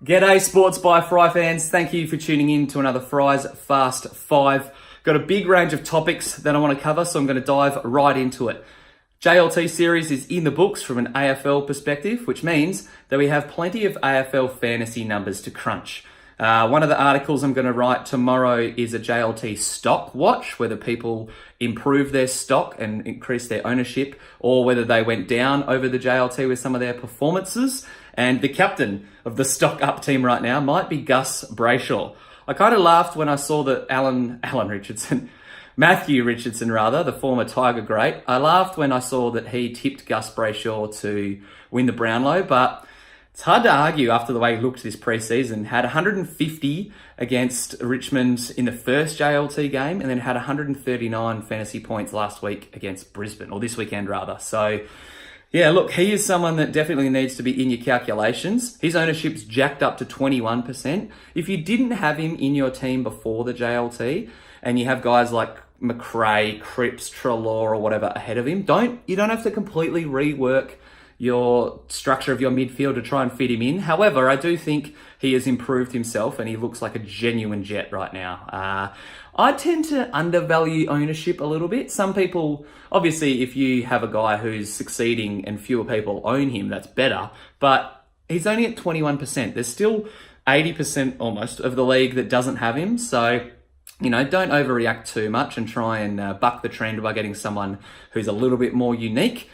G'day Sports by Fry fans, thank you for tuning in to another Fry's Fast 5. Got a big range of topics that I want to cover, so I'm going to dive right into it. JLT Series is in the books from an AFL perspective, which means that we have plenty of AFL fantasy numbers to crunch. One of the articles I'm going to write tomorrow is a JLT stock watch, whether people improve their stock and increase their ownership, or whether they went down over the JLT with some of their performances. And the captain of the stock up team right now might be Gus Brayshaw. I kind of laughed when I saw that Matthew Richardson, the former Tiger great. I laughed when I saw that he tipped Gus Brayshaw to win the Brownlow, but it's hard to argue after the way he looked this preseason. Had 150 against Richmond in the first JLT game, and then had 139 fantasy points last week against Brisbane, or this weekend rather. So yeah, look, he is someone that definitely needs to be in your calculations. His ownership's jacked up to 21%. If you didn't have him in your team before the JLT, and you have guys like McRae, Cripps, Treloar, or whatever ahead of him, you don't have to completely rework your structure of your midfield to try and fit him in. However, I do think he has improved himself and he looks like a genuine jet right now. I tend to undervalue ownership a little bit. Some people, obviously, if you have a guy who's succeeding and fewer people own him, that's better. But he's only at 21%. There's still 80% almost of the league that doesn't have him. So, don't overreact too much and try and buck the trend by getting someone who's a little bit more unique.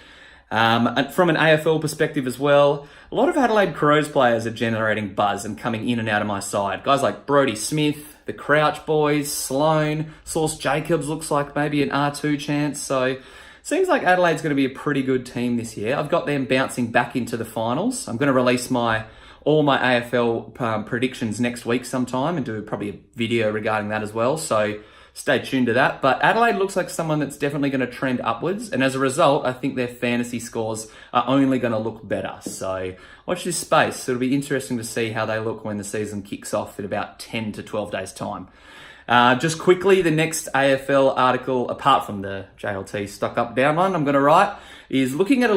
And from an AFL perspective as well, a lot of Adelaide Crows players are generating buzz and coming in and out of my side. Guys like Brodie Smith, the Crouch boys, Sloane, Sauce Jacobs looks like maybe an R2 chance. So seems like Adelaide's going to be a pretty good team this year. I've got them bouncing back into the finals. I'm going to release all my AFL predictions next week sometime and do probably a video regarding that as well. So stay tuned to that. But Adelaide looks like someone that's definitely going to trend upwards. And as a result, I think their fantasy scores are only going to look better. So watch this space. It'll be interesting to see how they look when the season kicks off in about 10 to 12 days' time. Just quickly, the next AFL article, apart from the JLT stock up down one I'm going to write, is looking at a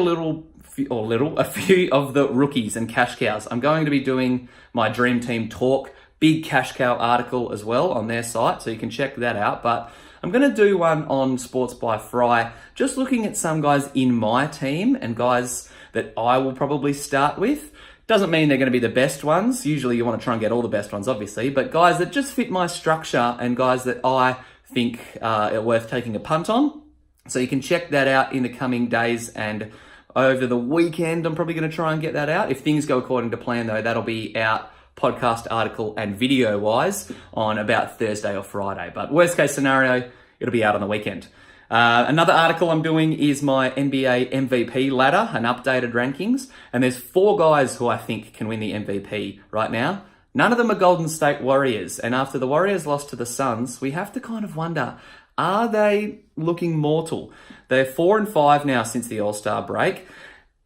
few of the rookies and cash cows. I'm going to be doing my Dream Team Talk big cash cow article as well on their site, so you can check that out. But I'm going to do one on Sports by Fry, just looking at some guys in my team and guys that I will probably start with. Doesn't mean they're going to be the best ones. Usually you want to try and get all the best ones, obviously, but guys that just fit my structure and guys that I think are worth taking a punt on. So you can check that out in the coming days, and over the weekend I'm probably going to try and get that out. If things go according to plan though, that'll be out podcast, article, and video wise on about Thursday or Friday. But worst case scenario, it'll be out on the weekend. Another article I'm doing is my NBA MVP ladder and updated rankings. And there's 4 guys who I think can win the MVP right now. None of them are Golden State Warriors. And after the Warriors lost to the Suns, we have to kind of wonder, are they looking mortal? They're 4-5 now since the All-Star break.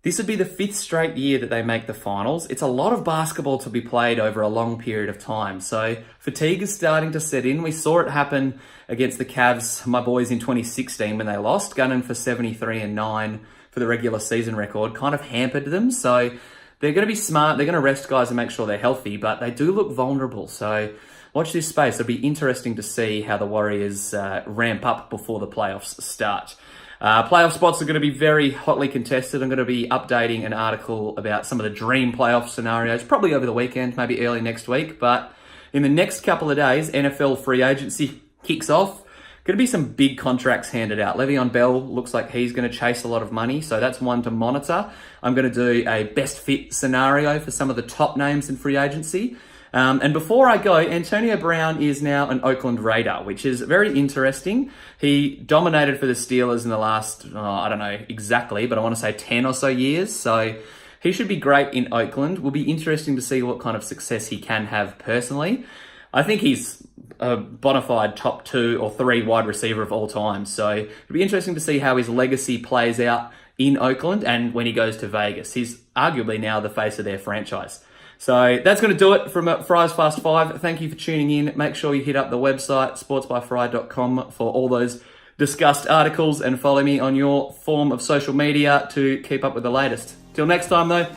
This would be the 5th straight year that they make the finals. It's a lot of basketball to be played over a long period of time. So fatigue is starting to set in. We saw it happen against the Cavs, my boys, in 2016 when they lost, gunning for 73-9 for the regular season record, kind of hampered them. So they're going to be smart. They're going to rest guys and make sure they're healthy, but they do look vulnerable. So watch this space. It'll be interesting to see how the Warriors ramp up before the playoffs start. Playoff spots are going to be very hotly contested. I'm going to be updating an article about some of the dream playoff scenarios, probably over the weekend, maybe early next week. But in the next couple of days, NFL free agency kicks off. Going to be some big contracts handed out. Le'Veon Bell looks like he's going to chase a lot of money, so that's one to monitor. I'm going to do a best fit scenario for some of the top names in free agency. And before I go, Antonio Brown is now an Oakland Raider, which is very interesting. He dominated for the Steelers in the last, I don't know exactly, but I want to say 10 or so years. So he should be great in Oakland. Will be interesting to see what kind of success he can have personally. I think he's a bona fide top 2 or 3 wide receiver of all time. So it'll be interesting to see how his legacy plays out in Oakland and when he goes to Vegas. He's arguably now the face of their franchise. So that's going to do it from Fry's Fast 5. Thank you for tuning in. Make sure you hit up the website, sportsbyfry.com, for all those discussed articles, and follow me on your form of social media to keep up with the latest. Till next time, though.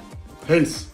Peace.